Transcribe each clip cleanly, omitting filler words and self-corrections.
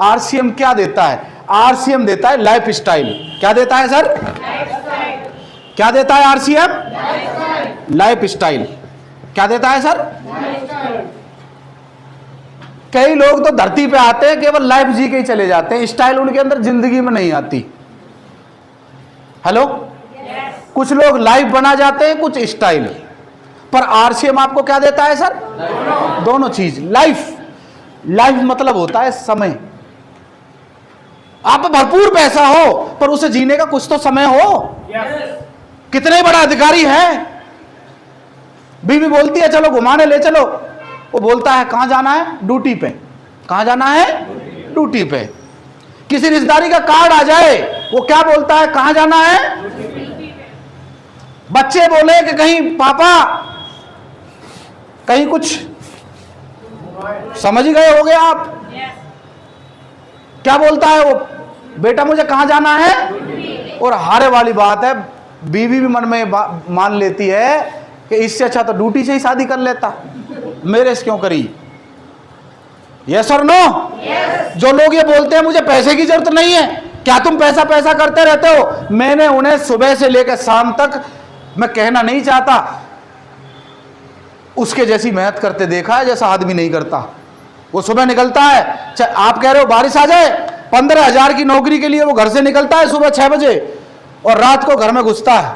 RCM क्या देता है? आरसीएम देता है लाइफ स्टाइल। क्या देता है सर? क्या देता है आरसीएम? Life style. क्या देता है सर? कई लोग तो धरती पे आते हैं केवल लाइफ जी के ही चले जाते हैं, स्टाइल उनके अंदर जिंदगी में नहीं आती। हेलो, कुछ लोग लाइफ बना जाते हैं, कुछ स्टाइल। पर आरसीएम आपको क्या देता है सर? दोनों चीज। लाइफ, लाइफ मतलब होता है समय। आप पे भरपूर पैसा हो पर उसे जीने का कुछ तो समय हो। कितने बड़ा अधिकारी है, बीवी बोलती है चलो घुमाने ले चलो, वो बोलता है कहां जाना है? ड्यूटी पे। कहां जाना है? ड्यूटी पे। किसी रिश्तेदारी का कार्ड आ जाए, वो क्या बोलता है? कहां जाना है? बच्चे बोले कि कहीं पापा कहीं कुछ, समझ ही गए होगे आप, क्या बोलता है वो? बेटा मुझे कहां जाना है? और हारे वाली बात है, बीवी भी मन में मान लेती है कि इससे अच्छा तो ड्यूटी से ही शादी कर लेता, मेरे से क्यों करी। यस और नो? जो लोग ये बोलते हैं मुझे पैसे की जरूरत नहीं है, क्या तुम पैसा पैसा करते रहते हो? मैंने उन्हें सुबह से लेकर शाम तक, मैं कहना नहीं चाहता, उसके जैसी मेहनत करते देखा है जैसा आदमी नहीं करता। वो सुबह निकलता है, आप कह रहे हो बारिश आ जाए, 15,000 की नौकरी के लिए वो घर से निकलता है सुबह 6 बजे और रात को घर में घुसता है।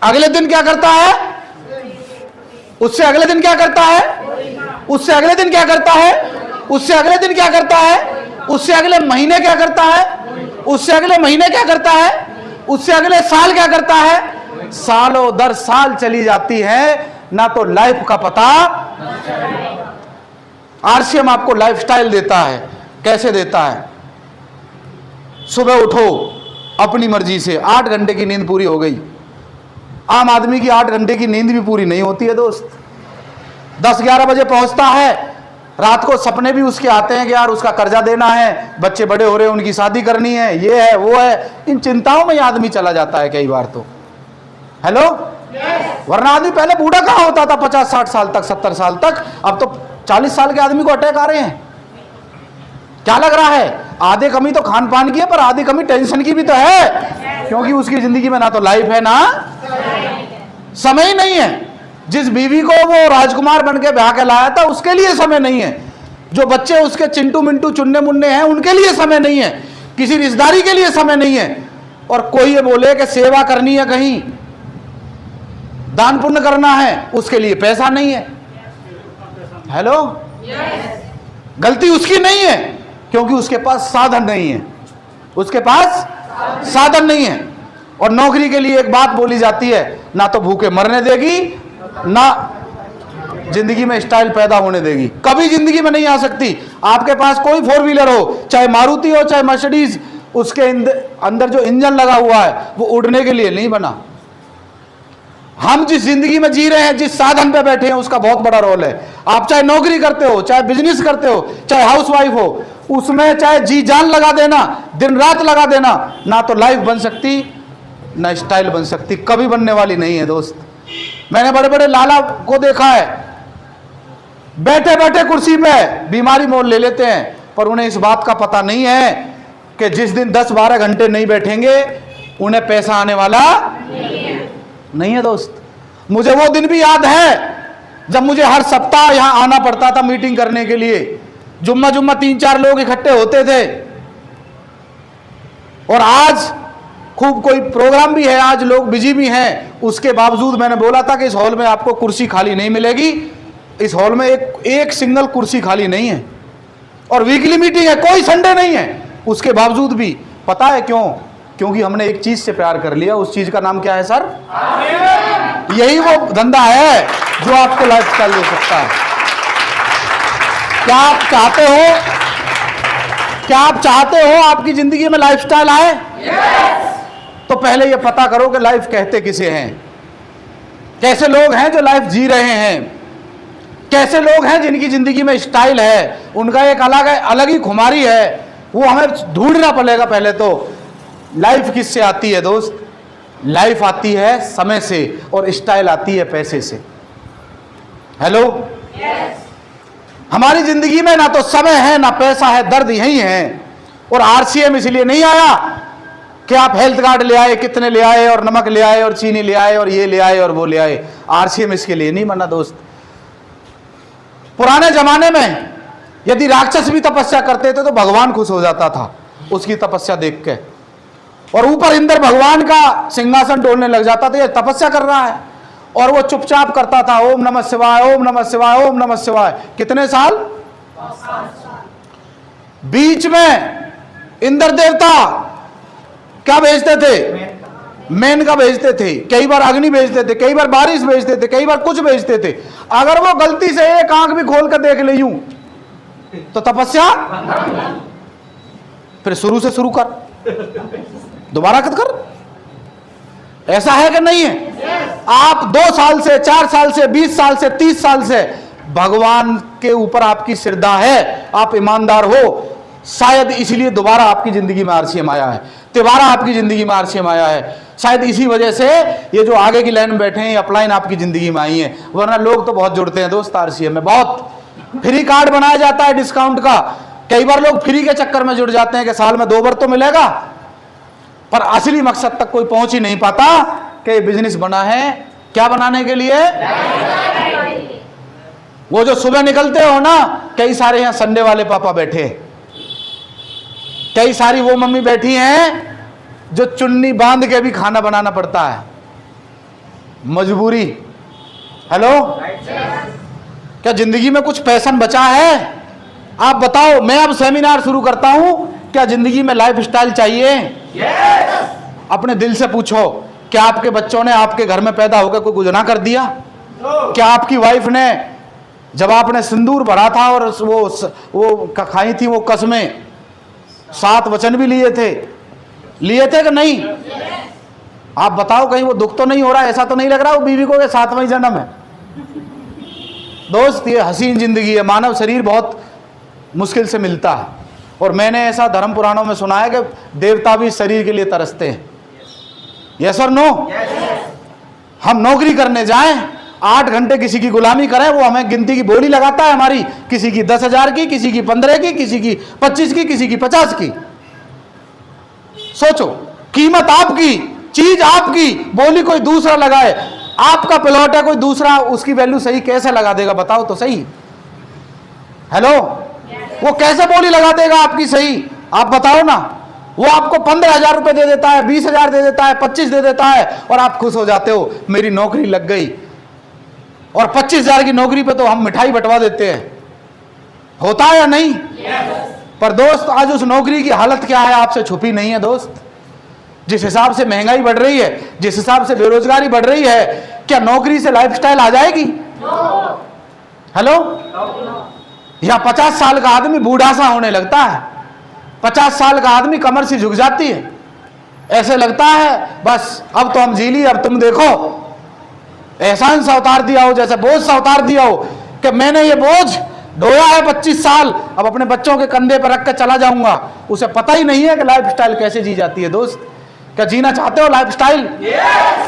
अगले दिन क्या करता है? उससे अगले दिन क्या करता है? उससे अगले दिन क्या करता है? उससे अगले दिन क्या करता है? उससे अगले महीने क्या करता है? उससे अगले महीने क्या करता है? उससे अगले साल क्या करता है? सालों दर साल चली जाती है, ना तो लाइफ का पता। आरसीएम आपको लाइफस्टाइल देता है। कैसे देता है? सुबह उठो अपनी मर्जी से, 8 घंटे की नींद पूरी हो गई। आम आदमी की 8 घंटे की नींद भी पूरी नहीं होती है दोस्त। 10-11 बजे पहुंचता है, रात को सपने भी उसके आते हैं कि यार उसका कर्जा देना है, बच्चे बड़े हो रहे हैं, उनकी शादी करनी है, ये है वो है। इन चिंताओं में आदमी चला जाता है कई बार तो। हेलो, वरना आदमी पहले बूढ़ा कहाँ होता था 50-60 साल तक, 70 साल तक। अब तो 40 साल के आदमी को अटैक आ रहे हैं। क्या लग रहा है? आधे कमी तो खान पान की है, पर आधी कमी टेंशन की भी तो है, क्योंकि उसकी जिंदगी में ना तो लाइफ है ना समय ही नहीं है। जिस बीवी को वो राजकुमार बन के ब्याह के लाया था उसके लिए समय नहीं है। जो बच्चे उसके चिंटू मिंटू चुन्ने मुन्ने हैं उनके लिए समय नहीं है। किसी रिश्तेदारी के लिए समय नहीं है। और कोई ये बोले कि सेवा करनी है, कहीं दान पुण्य करना है, उसके लिए पैसा नहीं है। हेलो, गलती उसकी नहीं है, क्योंकि उसके पास साधन नहीं है। उसके पास साधन नहीं है। और नौकरी के लिए एक बात बोली जाती है, ना तो भूखे मरने देगी, ना जिंदगी में स्टाइल पैदा होने देगी। कभी जिंदगी में नहीं आ सकती। आपके पास कोई 4 व्हीलर हो, चाहे मारुति हो चाहे मर्सिडीज, उसके अंदर जो इंजन लगा हुआ है वो उड़ने के लिए नहीं बना। हम जिस जिंदगी में जी रहे हैं, जिस साधन पे बैठे हैं, उसका बहुत बड़ा रोल है। आप चाहे नौकरी करते हो, चाहे बिजनेस करते हो, चाहे हाउसवाइफ हो, उसमें चाहे जी जान लगा देना, दिन रात लगा देना, ना तो लाइफ बन सकती ना स्टाइल बन सकती। कभी बनने वाली नहीं है दोस्त। मैंने बड़े बड़े लाला को देखा है, बैठे बैठे कुर्सी पे बीमारी मोल ले लेते हैं, पर उन्हें इस बात का पता नहीं है कि जिस दिन 10-12 घंटे नहीं बैठेंगे उन्हें पैसा आने वाला नहीं है दोस्त। मुझे वो दिन भी याद है जब मुझे हर सप्ताह यहां आना पड़ता था मीटिंग करने के लिए। जुम्मा 3-4 लोग इकट्ठे होते थे। और आज खूब कोई प्रोग्राम भी है, आज लोग बिजी भी हैं, उसके बावजूद मैंने बोला था कि इस हॉल में आपको कुर्सी खाली नहीं मिलेगी। इस हॉल में एक सिंगल कुर्सी खाली नहीं है। और वीकली मीटिंग है, कोई संडे नहीं है। उसके बावजूद भी, पता है क्यों? क्योंकि हमने एक चीज से प्यार कर लिया। उस चीज का नाम क्या है सर? यही वो धंधा है जो आपको लाइफस्टाइल दे सकता है। क्या आप चाहते हो, क्या आप चाहते हो आपकी जिंदगी में लाइफस्टाइल आए? तो पहले ये पता करो कि लाइफ कहते किसे हैं। कैसे लोग हैं जो लाइफ जी रहे हैं, कैसे लोग हैं जिनकी जिंदगी में स्टाइल है, उनका एक अलग ही खुमारी है। वो हमें ढूंढना पड़ेगा। पहले तो लाइफ किससे आती है दोस्त? लाइफ आती है समय से और स्टाइल आती है पैसे से। हेलो, हमारी जिंदगी में ना तो समय है ना पैसा है, दर्द यही है। और आरसीएम इसलिए नहीं आया कि आप हेल्थ कार्ड ले आए, कितने ले आए, और नमक ले आए, और चीनी ले आए, और ये ले आए और वो ले आए। आरसीएम इसके लिए नहीं बना दोस्त। पुराने जमाने में यदि राक्षस भी तपस्या करते थे तो भगवान खुश हो जाता था उसकी तपस्या देख के, और ऊपर इंद्र भगवान का सिंहासन डोलने लग जाता था, ये तपस्या कर रहा है, और वो चुपचाप करता था ओम नमः शिवाय, ओम नमः शिवाय, ओम नमः शिवाय। कितने साल? 5 साल। बीच में इंद्र देवता क्या भेजते थे? मेनका भेजते थे, कई बार अग्नि भेजते थे, कई बार बारिश भेजते थे, कई बार कुछ भेजते थे। अगर वो गलती से एक आंख भी खोल कर देख ले यूं तो तपस्या फिर शुरू से शुरू कर, दोबारा कर। ऐसा है कि नहीं है? आप 2 साल से, 4 साल से, 20 साल से, 30 साल से भगवान के ऊपर आपकी श्रद्धा है, आप ईमानदार हो, शायद इसलिए दोबारा आपकी जिंदगी में आरसीएम आया है, दोबारा आपकी जिंदगी में आरसीएम आया है। शायद इसी वजह से ये जो आगे की लाइन में बैठे हैं अपलाइन आपकी जिंदगी में आई है, वरना लोग तो बहुत जुड़ते हैं दोस्त आरसीएम में। बहुत फ्री कार्ड बनाया जाता है डिस्काउंट का, कई बार लोग फ्री के चक्कर में जुड़ जाते हैं कि साल में 2 बार तो मिलेगा, पर असली मकसद तक कोई पहुंच ही नहीं पाता कि बिजनेस बना है क्या बनाने के लिए। वो जो सुबह निकलते हो ना, कई सारे यहाँ संडे वाले पापा बैठे, कई सारी वो मम्मी बैठी हैं जो चुन्नी बांध के भी खाना बनाना पड़ता है, मजबूरी। हेलो, क्या जिंदगी में कुछ पैशन बचा है? आप बताओ। मैं अब सेमिनार शुरू करता हूं, क्या जिंदगी में लाइफ स्टाइल चाहिए? अपने दिल से पूछो, क्या आपके बच्चों ने आपके घर में पैदा होकर कोई गुनाह कर दिया? क्या आपकी वाइफ ने जब आपने सिंदूर भरा था और वो खाई थी वो कसमें, 7 वचन भी लिए थे कि नहीं? आप बताओ, कहीं वो दुख तो नहीं हो रहा? ऐसा तो नहीं लग रहा वो बीवी को 7वां जन्म है? दोस्त, ये हसीन जिंदगी है, मानव शरीर बहुत मुश्किल से मिलता है, और मैंने ऐसा धर्म पुराणों में सुना है कि देवता भी शरीर के लिए तरसते हैं। यस और नो? हम नौकरी करने जाएं, 8 घंटे किसी की गुलामी करें, वो हमें गिनती की बोली लगाता है हमारी, किसी की 10,000 की, किसी की 15 की, किसी की 25 की, किसी की 50 की। सोचो, कीमत आपकी, चीज आपकी, बोली कोई दूसरा लगाए, आपका प्लॉट है कोई दूसरा, उसकी वैल्यू सही कैसे लगा देगा? बताओ तो सही। हेलो, वो कैसे बोली लगा देगा आपकी सही? आप बताओ ना। वो आपको 15,000 रुपए दे देता है, 20,000 दे देता है, 25 दे देता है, और आप खुश हो जाते हो मेरी नौकरी लग गई। और 25,000 की नौकरी पे तो हम मिठाई बंटवा देते हैं, होता है या नहीं? पर दोस्त, आज उस नौकरी की हालत क्या है आपसे छुपी नहीं है दोस्त। जिस हिसाब से महंगाई बढ़ रही है, जिस हिसाब से बेरोजगारी बढ़ रही है, क्या नौकरी से लाइफस्टाइल आ जाएगी? हेलो, या 50 साल का आदमी बूढ़ा सा होने लगता है, 50 साल का आदमी कमर सी झुक जाती है, ऐसे लगता है बस अब तो हम जी ली, अब तुम देखो। एहसान सा उतार दिया हो, जैसे बोझ सा उतार दिया हो कि मैंने ये बोझ ढोया है 25 साल, अब अपने बच्चों के कंधे पर रख कर चला जाऊंगा। उसे पता ही नहीं है कि लाइफस्टाइल कैसे जी जाती है। दोस्त, क्या जीना चाहते हो लाइफस्टाइल?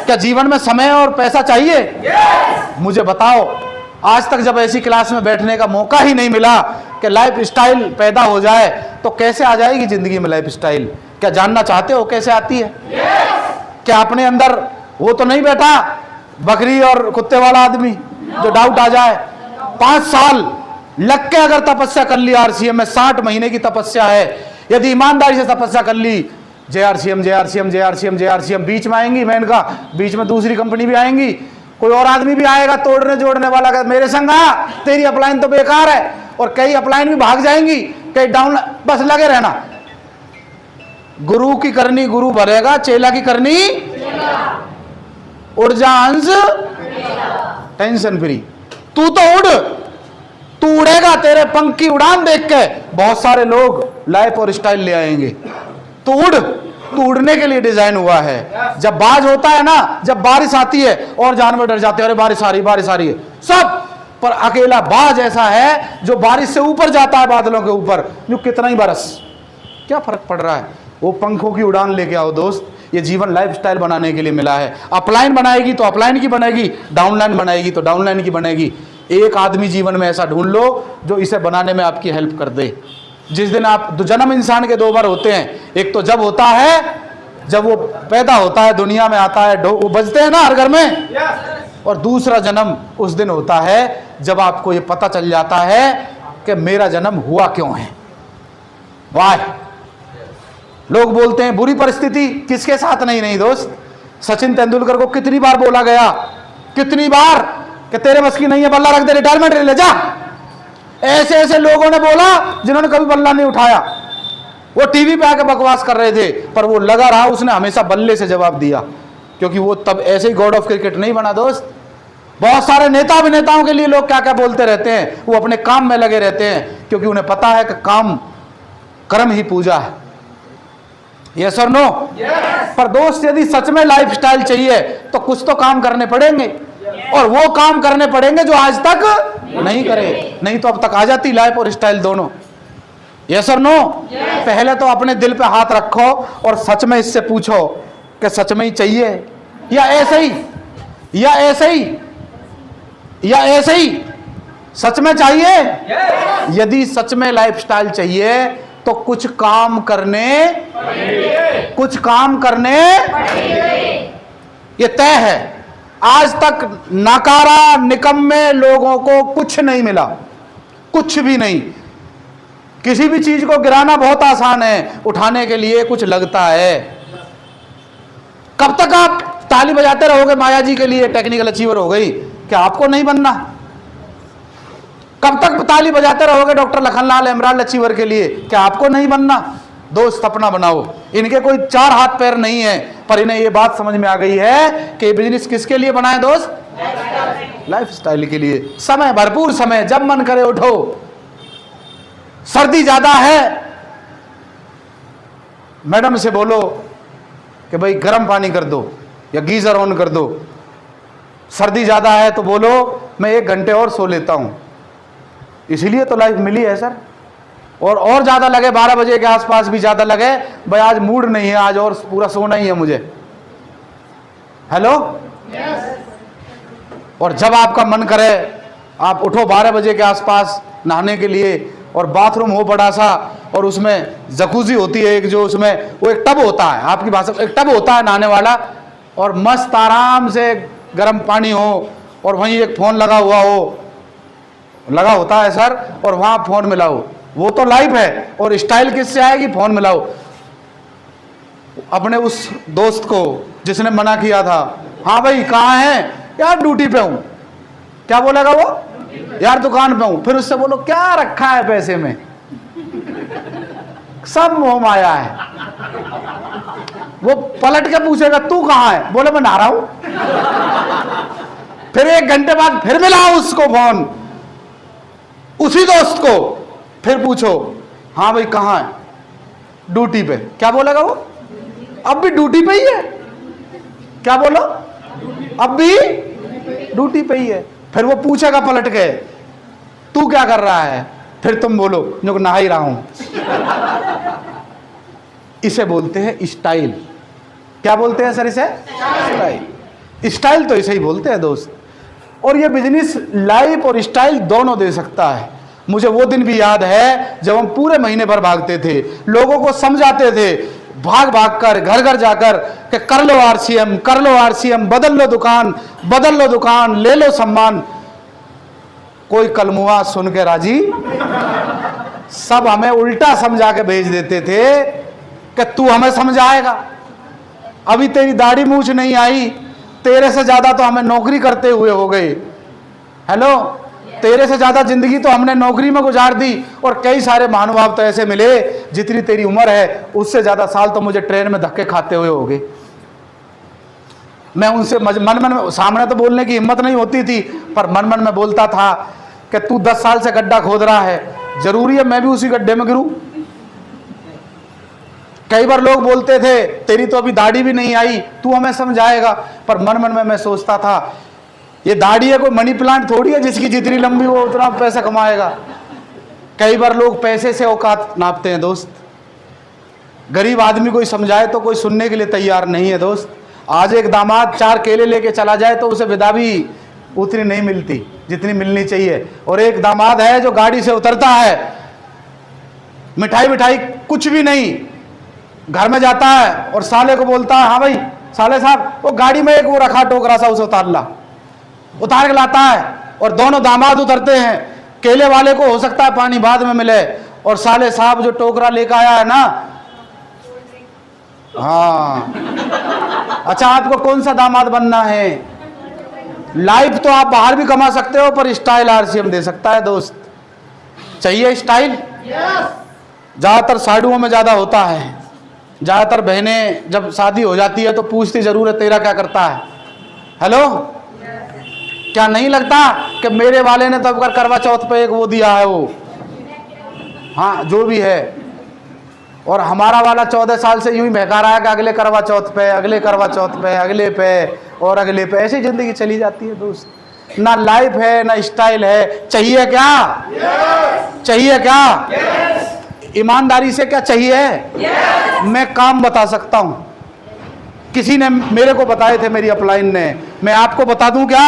क्या जीवन में समय और पैसा चाहिए? मुझे बताओ, आज तक जब ऐसी क्लास में बैठने का मौका ही नहीं मिला कि लाइफ स्टाइल पैदा हो जाए, तो कैसे आ जाएगी जिंदगी में लाइफ स्टाइल? क्या जानना चाहते हो कैसे आती है? क्या अपने अंदर वो तो नहीं बैठा बकरी और कुत्ते वाला आदमी जो डाउट आ जाए? 5 साल लग के अगर तपस्या कर ली आरसीएम में, 60 महीने की तपस्या है, यदि ईमानदारी से तपस्या कर ली, जय आरसीएम, जय आरसीएम, जय आरसीएम, जय आरसीएम, बीच में आएंगी मैं इनका, बीच में दूसरी कंपनी भी आएंगी, कोई और आदमी भी आएगा तोड़ने जोड़ने वाला, का मेरे संग आ, तेरी अपलाइन तो बेकार है, और कई अपलाइन भी भाग जाएंगी, कई डाउन, बस लगे रहना। गुरु की करनी गुरु भरेगा, चेला की करनी उड़ जा हंस टेंशन फ्री। तू तो उड़, तू उड़ेगा, तेरे पंख की उड़ान देख के बहुत सारे लोग लाइफ और स्टाइल ले आएंगे। तू उड़, तू उड़ने के लिए डिजाइन हुआ है। जब बाज होता है ना, जब बारिश आती है और जानवर डर जाते हैं, अरे बारिश आ रही है सब, पर अकेला बाज ऐसा है जो बारिश से ऊपर जाता है बादलों के ऊपर, जो कितना ही बरस, क्या फर्क पड़ रहा है? वो पंखों की उड़ान लेके आओ दोस्त। ये जीवन लाइफस्टाइल बनाने के लिए मिला है। अपलाइन बनाएगी तो अपलाइन की बनेगी, डाउनलाइन बनाएगी तो डाउनलाइन की बनेगी। एक आदमी जीवन में ऐसा ढूंढ लो जो इसे बनाने में आपकी हेल्प कर दे। जिस दिन आप, जन्म इंसान के दो बार होते हैं, एक तो जब होता है, जब वो पैदा होता है, दुनिया में आता है, वो बजते हैं ना हर घर में, और दूसरा जन्म उस दिन होता है जब आपको ये पता चल जाता है कि मेरा जन्म हुआ क्यों है। वाह, लोग बोलते हैं बुरी परिस्थिति किसके साथ नहीं। नहीं दोस्त, सचिन तेंदुलकर को कितनी बार बोला गया, कितनी बार कि तेरे बस की नहीं है, बल्ला रख दे, रिटायरमेंट ले जा। ऐसे ऐसे लोगों ने बोला जिन्होंने कभी बल्ला नहीं उठाया। वो टीवी पे आके बकवास कर रहे थे, पर वो लगा रहा, उसने हमेशा बल्ले से जवाब दिया, क्योंकि वो तब ऐसे ही गॉड ऑफ क्रिकेट नहीं बना दोस्त। बहुत सारे नेता अभिनेताओं के लिए लोग क्या क्या बोलते रहते हैं, वो अपने काम में लगे रहते हैं, क्योंकि उन्हें पता है कि काम कर्म ही पूजा है। यस और नो? पर दोस्त, यदि सच में लाइफस्टाइल चाहिए तो कुछ तो काम करने पड़ेंगे, और वो काम करने पड़ेंगे जो आज तक नहीं करे, नहीं तो अब तक आ जाती लाइफ और स्टाइल दोनों। यस और नो? पहले तो अपने दिल पे हाथ रखो और सच में इससे पूछो कि सच में ही चाहिए, या ऐसे ही, या ऐसे ही, या ऐसे ही सच में चाहिए। यदि सच में लाइफस्टाइल चाहिए तो कुछ काम करने, कुछ काम करने ये तय है। आज तक नकारा निकम्मे लोगों को कुछ नहीं मिला, कुछ भी नहीं। किसी भी चीज को गिराना बहुत आसान है, उठाने के लिए कुछ लगता है। कब तक आप ताली बजाते रहोगे माया जी के लिए टेक्निकल अचीवर हो गई, क्या आपको नहीं बनना? कब तक ताली बजाते रहोगे डॉक्टर लखनलाल एमराल्ड अचीवर के लिए, क्या आपको नहीं बनना? दोस्त, अपना बनाओ। इनके कोई चार हाथ पैर नहीं है, पर इन्हें ये बात समझ में आ गई है कि ये बिजनेस किसके लिए बनाए दोस्त? लाइफस्टाइल के लिए। समय, भरपूर समय, जब मन करे उठो। सर्दी ज्यादा है, मैडम से बोलो कि भाई गर्म पानी कर दो या गीजर ऑन कर दो। सर्दी ज्यादा है तो बोलो मैं 1 घंटे और सो लेता हूं। इसीलिए तो लाइफ मिली है सर। और ज्यादा लगे, 12 बजे के आसपास भी ज्यादा लगे, भाई आज मूड नहीं है, आज और पूरा सोना ही है मुझे। हेलो? और जब आपका मन करे आप उठो 12 बजे के आसपास नहाने के लिए, और बाथरूम हो बड़ा सा, और उसमें जकूजी होती है एक, जो उसमें वो एक टब होता है, आपकी भाषा एक टब होता है नहाने वाला, और मस्त आराम से गर्म पानी हो, और वहीं एक फोन लगा हुआ हो, लगा होता है सर, और वहां फोन मिलाओ। वो तो लाइफ है। और स्टाइल किससे आएगी? फोन मिलाओ। अपने उस दोस्त को जिसने मना किया था, हाँ भाई कहाँ है? यार ड्यूटी पे हूं। क्या बोलेगा वो? यार दुकान पे हूं। फिर उससे बोलो क्या रखा है पैसे में? सब मोह माया है। वो पलट के पूछेगा तू कहाँ है? बोले मैं नहा रहा हूं। फिर 1 घंटे बाद फिर मिलाओ उसको फोन, उसी दोस्त को, फिर पूछो हाँ भाई कहाँ है? ड्यूटी पे। क्या बोलेगा वो? अब भी ड्यूटी पे ही है। क्या बोलो? अब भी ड्यूटी पे ही है। फिर वो पूछेगा पलट के तू क्या कर रहा है? फिर तुम बोलो जो नहा ही रहा हूं। इसे बोलते हैं स्टाइल। क्या बोलते हैं सर इसे? स्टाइल। स्टाइल तो इसे ही बोलते हैं दोस्त। और ये बिजनेस लाइफ और स्टाइल दोनों दे सकता है। मुझे वो दिन भी याद है जब हम पूरे महीने भर भागते थे, लोगों को समझाते थे, भाग भाग कर, घर घर जाकर कि कर लो आरसीएम, कर लो आरसीएम, बदल लो दुकान, बदल लो दुकान, ले लो सम्मान। कोई कलमुआ सुन के राजी? सब हमें उल्टा समझा के भेज देते थे कि तू हमें समझाएगा, अभी तेरी दाढ़ी मूछ नहीं आई, तेरे से ज्यादा तो हमें नौकरी करते हुए हो गई। हेलो? तेरे से ज्यादा जिंदगी तो हमने नौकरी में गुजार दी, और कई सारे महानुभाव तो ऐसे मिले जितनी तेरी उम्र है उससे ज्यादा साल तो मुझे ट्रेन में धक्के खाते हुए हो गए। मैं उनसे मन में सामने तो बोलने की हिम्मत नहीं होती थी, पर मन मन में बोलता था कि तू 10 साल से गड्ढा खोद रहा है, जरूरी है मैं भी उसी गड्ढे में गिरूं? कई बार लोग बोलते थे तेरी तो अभी दाढ़ी भी नहीं आई, तू हमें समझाएगा, पर मन मन में मैं सोचता था ये दाढ़ी है कोई मनी प्लांट थोड़ी है जिसकी जितनी लंबी हो उतना पैसा कमाएगा। कई बार लोग पैसे से औकात नापते हैं दोस्त। गरीब आदमी कोई समझाए तो कोई सुनने के लिए तैयार नहीं है दोस्त। आज एक दामाद 4 केले लेके चला जाए तो उसे विदा भी उतनी नहीं मिलती जितनी मिलनी चाहिए। और एक दामाद है जो गाड़ी से उतरता है, मिठाई मिठाई कुछ भी नहीं, घर में जाता है और साले को बोलता है, हाँ भाई साले साहब वो गाड़ी में एक वो रखा टोकरा सा, उसे उतार ला, उतार के लाता है। और दोनों दामाद उतरते हैं। केले वाले को हो सकता है पानी बाद में मिले, और साले साहब जो टोकरा लेकर आया है ना, हाँ। अच्छा, आपको कौन सा दामाद बनना है? लाइफ तो आप बाहर भी कमा सकते हो, पर स्टाइल आरसीएम दे सकता है दोस्त। चाहिए स्टाइल? ज्यादातर साड़ुओं में ज्यादा होता है। ज्यादातर बहनें जब शादी हो जाती है तो पूछती जरूर है, तेरा क्या करता है? हेलो, क्या नहीं लगता कि मेरे वाले ने तब करवा चौथ पे एक वो दिया है वो, हाँ जो भी है। और हमारा वाला 14 साल से यूं ही बहका रहा है कि अगले करवा चौथ पे, अगले करवा चौथ पे, अगले पे और अगले पे, ऐसी जिंदगी चली जाती है दोस्त। ना लाइफ है ना स्टाइल है। चाहिए क्या? चाहिए क्या? ईमानदारी से क्या चाहिए? मैं काम बता सकता हूं। किसी ने मेरे को बताए थे, मेरी अपलाइन ने, मैं आपको बता दूं क्या?